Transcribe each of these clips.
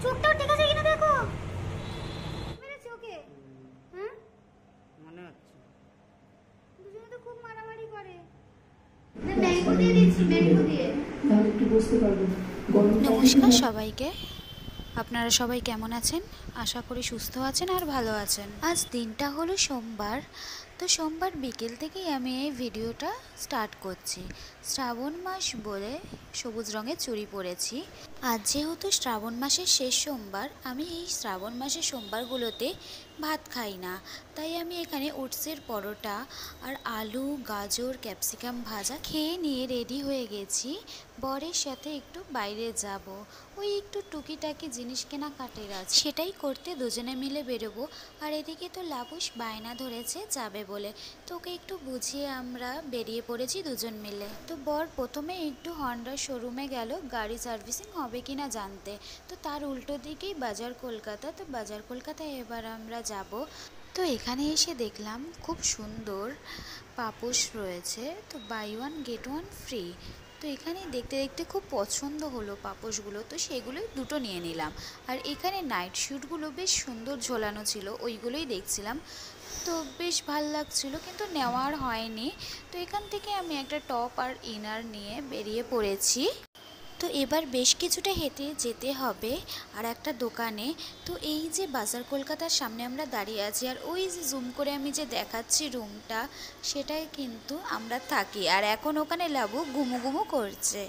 চোখটাও ঠিক আছে কিনা দেখো। মেরেছে ওকে? হ্যাঁ মনে হচ্ছে দুজনে তো খুব মারামারি করে। ম্যাঙ্গো দিয়ে দিচ্ছি, ম্যাঙ্গো দিয়ে তাহলে একটু বুঝতে পারবেন। নমস্কার সবাইকে, আপনারা সবাই কেমন আছেন? আশা করি সুস্থ আছেন আর ভালো আছেন। আজ দিনটা হলো সোমবার, তো সোমবার বিকেল থেকেই আমি এই ভিডিওটা স্টার্ট করছি। শ্রাবণ মাস বলে সবুজ রঙের চুড়ি পরেছি। আজ যেহেতু শ্রাবণ মাসের শেষ সোমবার, আমি এই শ্রাবণ মাসের সোমবারগুলোতে ভাত খাই না, তাই আমি এখানে ওটসের পরোটা আর আলু গাজর ক্যাপসিকাম ভাজা খেয়ে নিয়ে রেডি হয়ে গেছি। বরের সাথে একটু বাইরে যাব, ওই একটু টুকিটাকি জিনিস কেনাকাটির আছে, সেটাই করতে দুজনে মিলে বেরোবো। আর এদিকে তো লাবুস বায়না ধরেছে যাবে বলে, তোকে একটু বুঝিয়ে আমরা বেরিয়ে পড়েছি দুজন মিলে। তো বর প্রথমে একটু হন্ডার শোরুমে গেল গাড়ি সার্ভিসিং হবে কিনা জানতে, তো তার উল্টো দিকেই বাজার কলকাতা। তো বাজার কলকাতায় এবার আমরা যাব। তো এখানে এসে দেখলাম খুব সুন্দর পাপোশ রয়েছে, তো buy one get one free. তো এখানে দেখতে দেখতে খুব পছন্দ হলো পাপোশগুলো, তো সেগুলোই দুটো নিয়ে নিলাম। আর এখানে নাইট শ্যুটগুলো বেশ সুন্দর ঝোলানো ছিল, ওইগুলোই দেখছিলাম। তো বেশ ভাল লাগছিল, কিন্তু নেওয়ার হয়নি। তো এখান থেকে আমি একটা টপ আর ইনার নিয়ে বেরিয়ে পড়েছি। তো এবার বেশ কিছুটা হেঁটে যেতে হবে আর একটা দোকানে। তো এই যে বাজার কলকাতার সামনে আমরা দাঁড়িয়ে আছি, আর ওই যে জুম করে আমি যে দেখাচ্ছি রুমটা, সেটাই কিন্তু আমরা থাকি। আর এখন ওখানে লাবু গুমু গুমু করছে।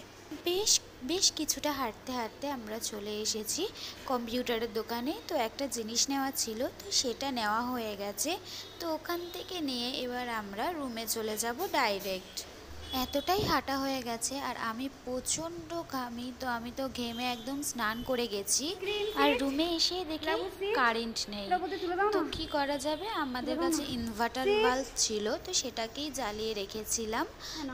বেশ বেশ কিছুটা হাঁটতে হাঁটতে আমরা চলে এসেছি কম্পিউটারের দোকানে। তো একটা জিনিস নেওয়া ছিল, তো সেটা নেওয়া হয়ে গেছে। তো ওখান থেকে নিয়ে এবার আমরা রুমে চলে যাব ডাইরেক্ট। এতটাই হাঁটা হয়ে গেছে আর আমি প্রচণ্ড ঘামি, তো আমি তো ঘেমে একদম স্নান করে গেছি। আর রুমে এসে দেখি কারেন্ট নেই, তো কি করা যাবে, আমাদের কাছে ইনভার্টার বাল্ব ছিল, তো সেটাকেই জ্বালিয়ে রেখেছিলাম।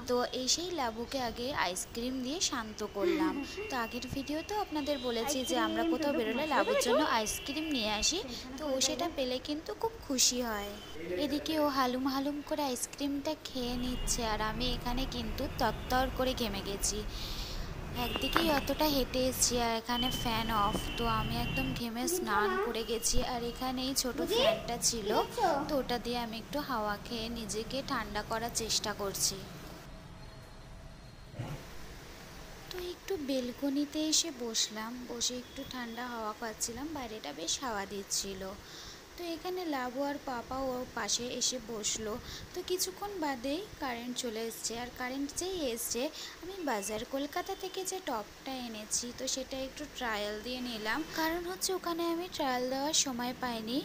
তো এসেই লাবুকে আগে আইসক্রিম দিয়ে শান্ত করলাম। তো আগের ভিডিওতে আপনাদের বলেছি যে আমরা কোথাও বেরোলে লাবুর জন্য আইসক্রিম নিয়ে আসি, তো ও সেটা পেলে কিন্তু খুব খুশি হয়। এদিকে ও হালুম হালুম করে আইসক্রিমটা খেয়ে নিচ্ছে, আর আমি এখানে কিন্তু তরতর করে ঘেমে গেছি। একদিকেই অতটা হেঁটে এসেছি আর এখানে ফ্যান অফ, তো আমি একদম ঘেমে স্নান করে গেছি। আর এখানে এই ছোটো ফ্যানটা ছিল, তো ওটা দিয়ে আমি একটু হাওয়া খেয়ে নিজেকে ঠান্ডা করার চেষ্টা করছি। তো একটু বেলকনিতে এসে বসলাম, বসে একটু ঠান্ডা হাওয়া পাচ্ছিলাম, বাইরেটা বেশ হাওয়া দিচ্ছিল। তো এখানে লাবু আর পাপা ওর পাশে এসে বসলো। তো কিছুক্ষণ বাদেই কারেন্ট চলে এসছে, আর কারেন্ট যেই এসছে আমি বাজার কলকাতা থেকে যে টপটা এনেছি, তো সেটা একটু ট্রায়াল দিয়ে নিলাম। কারণ হচ্ছে ওখানে আমি ট্রায়াল দেওয়ার সময় পাইনি,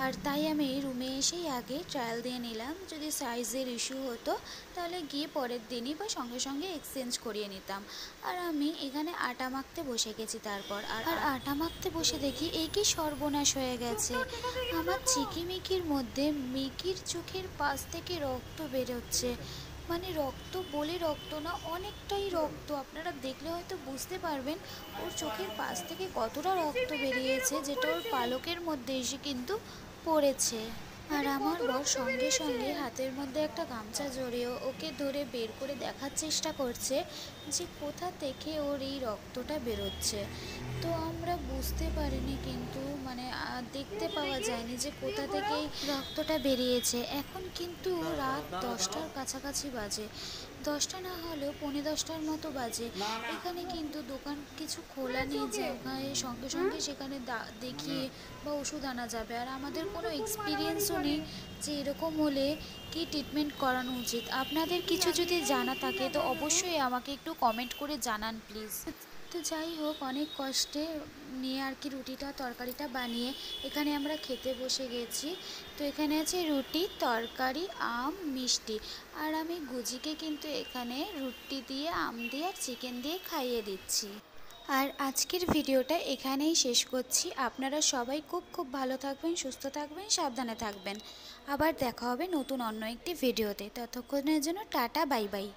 আর তাই আমি রুমে এসেই আগে ট্রায়াল দিয়ে নিলাম। যদি সাইজের ইস্যু হতো তাহলে গিয়ে পরের দিনই বা সঙ্গে সঙ্গে এক্সচেঞ্জ করিয়ে নিতাম। আর আমি এখানে আটা মাখতে বসে গেছি। তারপর আর আটা মাখতে বসে দেখি এই কি সর্বনাশ হয়ে গেছে। আমার চিকিমিকির মধ্যে মিকির চোখের পাশ থেকে রক্ত বেরোচ্ছে, মানে রক্ত বলে রক্ত না, অনেকটাই রক্ত। আপনারা দেখলে হয়তো বুঝতে পারবেন ওর চোখের পাশ থেকে কতটা রক্ত বেরিয়েছে, যেটা ওর পালকের মধ্যে এসে কিন্তু পড়েছে। আর আমার বর সঙ্গে সঙ্গে হাতের মধ্যে একটা গামছা জড়িয়ে ওকে ধরে বের করে দেখার চেষ্টা করছে যে কোথা থেকে ওর এই রক্তটা বেরোচ্ছে। তো আমরা বুঝতে পারিনি, কিন্তু মানে দেখতে পাওয়া যায়নি যে কোথা থেকে রক্তটা বেরিয়েছে। এখন কিন্তু রাত 10টার কাছাকাছি বাজে, 10টা না হলেও 9:45টার মতো বাজে। এখানে কিন্তু দোকান কিছু খোলা নেই যে ওখানে সঙ্গে সঙ্গে সেখানে দেখিয়ে বা ওষুধ আনা যাবে। আর আমাদের কোনো এক্সপিরিয়েন্সও নেই যে এরকম হলে কি ট্রিটমেন্ট করানো উচিত। আপনাদের কিছু যদি জানা থাকে তো অবশ্যই আমাকে একটু কমেন্ট করে জানান প্লিজ। তো যাই হোক, অনেক কষ্টে নিয়ে আর কি রুটিটা তরকারিটা বানিয়ে এখানে আমরা খেতে বসে গেছি। তো এখানে আছে রুটি তরকারি আম মিষ্টি, আর আমি গুজিকে কিন্তু এখানে রুটি দিয়ে আম দিয়ে আর চিকেন দিয়ে খাইয়ে দিচ্ছি। আর আজকের ভিডিওটা এখানেই শেষ করছি। আপনারা সবাই খুব খুব ভালো থাকবেন, সুস্থ থাকবেন, সাবধানে থাকবেন। আবার দেখা হবে নতুন অন্য একটি ভিডিওতে। ততক্ষণের জন্য টাটা, বাই বাই।